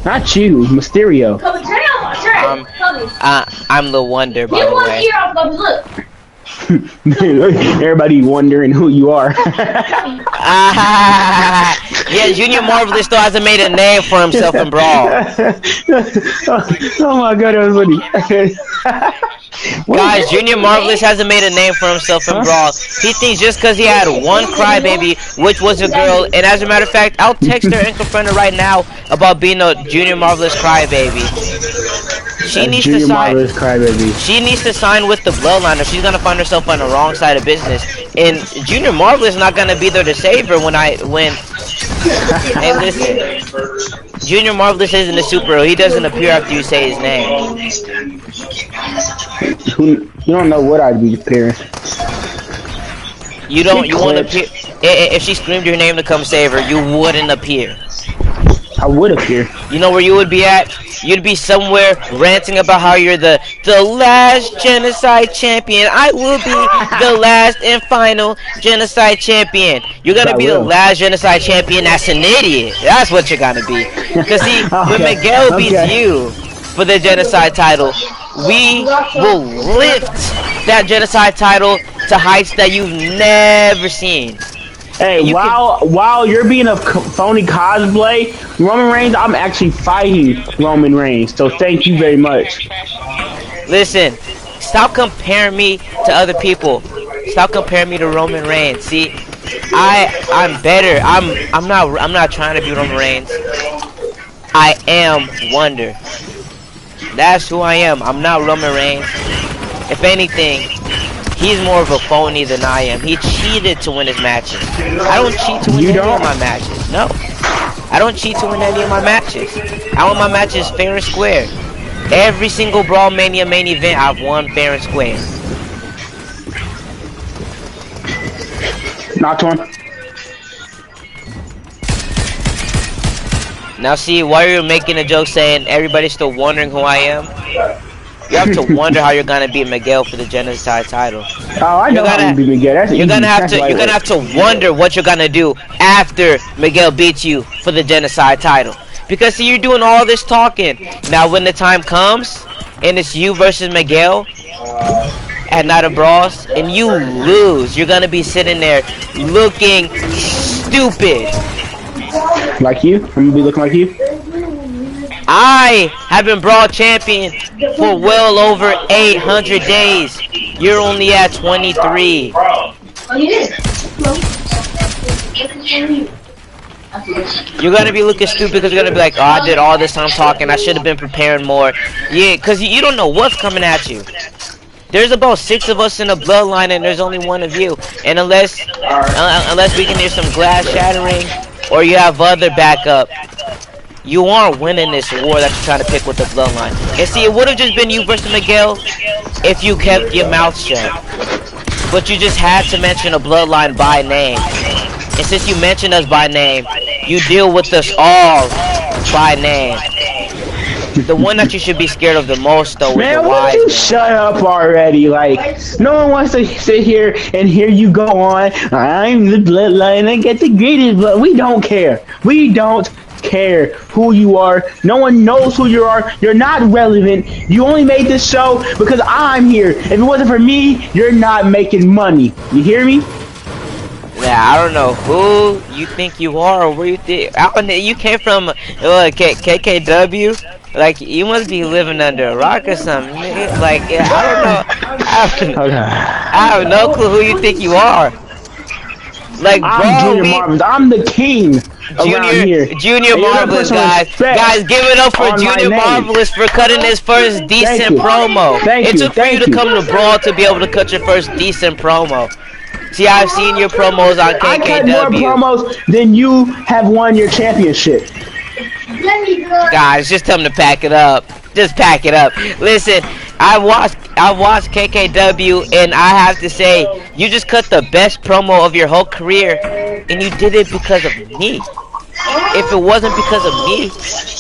Not you, Mysterio. I'm the Wonder, by the way. Everybody wondering who you are. Yeah, Junior Marvelous still hasn't made a name for himself in Brawl. Oh my god, that was funny. Guys, Junior Marvelous hasn't made a name for himself in Brawl. He thinks just because he had one crybaby, which was a girl, and as a matter of fact, I'll text her and confront her right now about being a Junior Marvelous crybaby. She needs to sign. She needs to sign with the Bloodline, or she's gonna find herself on the wrong side of business. And Junior Marvelous is not gonna be there to save her when. Hey, listen. Junior Marvelous isn't a superhero. He doesn't appear after you say his name. You don't know what I'd be appearing. You don't. You won't appear. If she screamed your name to come save her, you wouldn't appear. I would appear. You know where you would be at? You'd be somewhere ranting about how you're the last genocide champion. I will be the last and final genocide champion. You're gonna be the last genocide champion that's an idiot. That's what you're gonna be. Cause see, when Miguel beats you for the genocide title, we will lift that genocide title to heights that you've never seen. Hey, while you're being a phony cosplay, Roman Reigns, I'm actually fighting Roman Reigns. So thank you very much. Listen, stop comparing me to other people. Stop comparing me to Roman Reigns. See, I'm better. I'm not trying to be Roman Reigns. I am Wonder. That's who I am. I'm not Roman Reigns. If anything, he's more of a phony than I am. He cheated to win his matches. I don't cheat to win any of my matches. No. I don't cheat to win any of my matches. I want my matches fair and square. Every single Brawl Mania main event, I've won fair and square. Not one. Now see, why you're making a joke saying everybody's still wondering who I am? You have to wonder how you're gonna beat Miguel for the genocide title. Oh, I know how to beat Miguel. That's you're gonna have to wonder what you're gonna do after Miguel beats you for the genocide title. Because see, you're doing all this talking. Now when the time comes and it's you versus Miguel at Night of Brawls and you lose, you're gonna be sitting there looking stupid. Like you? I'm gonna be looking like you? I have been Brawl champion for well over 800 days. You're only at 23. You're gonna be looking stupid because you're gonna be like, oh, I did all this time talking. I should have been preparing more. Yeah, because you don't know what's coming at you. There's about 6 of us in the bloodline and there's only 1 of you. And unless we can hear some glass shattering or you have other backup, you aren't winning this war that you're trying to pick with the bloodline. And see, it would have just been you versus Miguel if you kept your mouth shut. But you just had to mention a bloodline by name. And since you mentioned us by name, you deal with us all by name. The one that you should be scared of the most, though, is the wise man. Shut up already. Like, no one wants to sit here and hear you go on. I'm the bloodline. I get the greatest blood. We don't care. We don't care who you are. No one knows who you are. You're not relevant. You only made this show because I'm here. If it wasn't for me, you're not making money. You hear me? Yeah, I don't know who you think you are or where you think. You came from KKW. Like, you must be living under a rock or something. Like, yeah, I don't know. I have no clue who you think you are. Like, I'm Junior Marvelous. I'm the king around here. Junior Marvelous, guys. Guys, give it up for Junior Marvelous for cutting his first decent promo. It took for you to come to Brawl to be able to cut your first decent promo. See, I've seen your promos on KKW. I cut more promos than you have won your championship. Guys, just tell him to pack it up. Just pack it up. Listen, I watched KKW, and I have to say, you just cut the best promo of your whole career, and you did it because of me. If it wasn't because of me,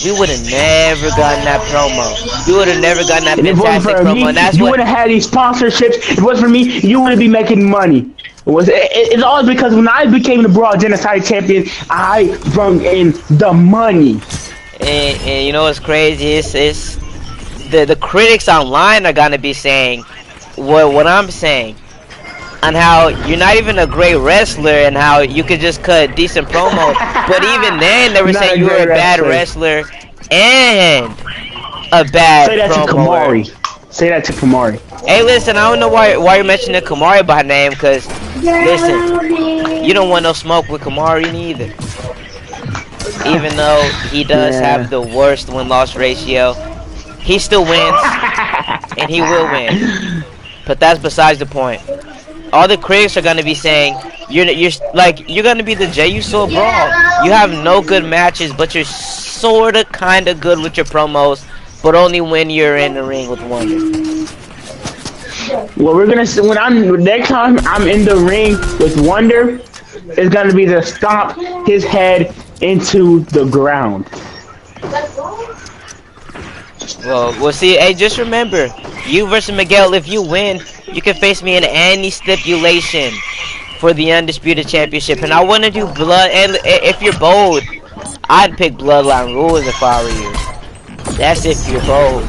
we would have never gotten that promo. We would have never gotten that fantastic promo. And that's you would have had these sponsorships. If it wasn't for me, you wouldn't be making money. It's all because when I became the Brawl Genocide Champion, I brought in the money. And you know what's crazy? It's the critics online are gonna be saying what I'm saying, on how you're not even a great wrestler and how you could just cut decent promo. But even then, they were Not saying a you were a great bad wrestler. wrestler and a bad Say that to promoer. Kamari. Say that to Kamari. Hey, listen, I don't know why you're mentioning Kamari by name, cause listen, you don't want no smoke with Kamari neither. Even though he does Yeah. have the worst win-loss ratio, he still wins, and he will win. But that's besides the point. All the critics are gonna be saying you're gonna be the Jey Uso Brawl. You have no good matches, but you're sorta kinda good with your promos, but only when you're in the ring with Wonder. What we're gonna see next time I'm in the ring with Wonder, is gonna be to stomp his head into the ground. Well, we'll see. Hey, just remember, you versus Miguel. If you win, you can face me in any stipulation for the Undisputed Championship. And I want to do blood. And if you're bold, I'd pick Bloodline rules if I were you. That's if you're bold.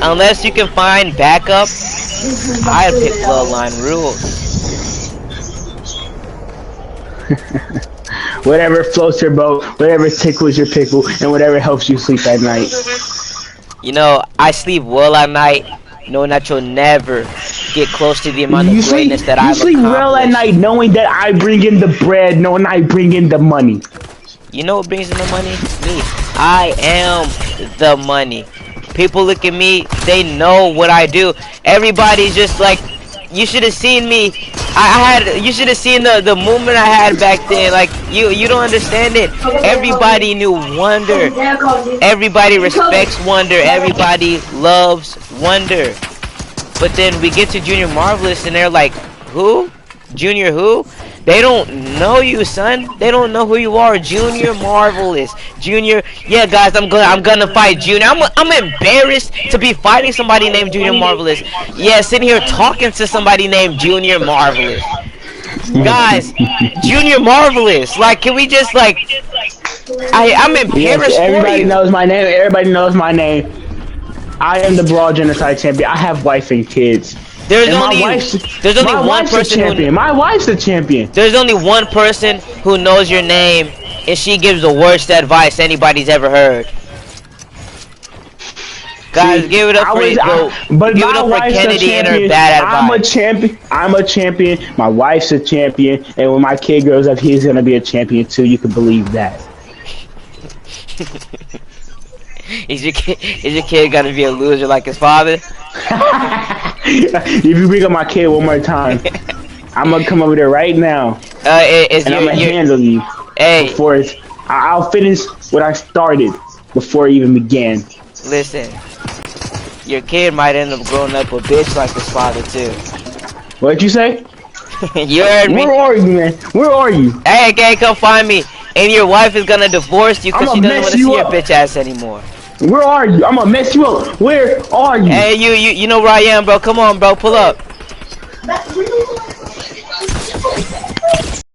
Unless you can find backup, I'd pick Bloodline rules. Whatever floats your boat, whatever tickles your pickle, and whatever helps you sleep at night. You know, I sleep well at night, knowing that you'll never get close to the amount of greatness that I've sleep well at accomplished. night knowing that I bring in the bread, knowing I bring in the money. You know what brings in the money? Me. I am the money. People look at me, they know what I do. Everybody's just like, you should have seen me. You should have seen the movement I had back then. Like, you don't understand it. Everybody knew Wonder. Everybody respects Wonder. Everybody loves Wonder. But then we get to Junior Marvelous and they're like, who? Junior who? They don't know you, son. They don't know who you are. Junior Marvelous. Junior, yeah, guys, I'm gonna fight Junior. I'm embarrassed to be fighting somebody named Junior Marvelous. Yeah, sitting here talking to somebody named Junior Marvelous. Guys, Junior Marvelous. Like, can we just like? I'm embarrassed for Everybody you. knows my name. Everybody knows my name. I am the Brawl Genocide Champion. I have wife and kids. There's And only my one wife's person the champion. My wife's the champion. There's only one person who knows your name, and she gives the worst advice anybody's ever heard. Guys, See, give it up for but give it my up for wife's a Kennedy and her champion. bad I'm a advice. champion. I'm a champion. My wife's a champion. And when my kid grows up, he's gonna be a champion too. You can believe that. Is your kid gonna be a loser like his father? If you bring up my kid one more time, I'm gonna come over there right now Is and I'm gonna your handle you hey? before it's. I'll finish what I started before it even began. Listen, your kid might end up growing up a bitch like his father too. What'd you say? You heard me? Where are you, man? Where are you? Hey, okay, come find me. And your wife is gonna divorce you because I'ma she doesn't mess want to you see your up. bitch ass anymore. Where are you? I'm gonna mess you up. Where are you? Hey, you know where I am, bro. Come on, bro. Pull up.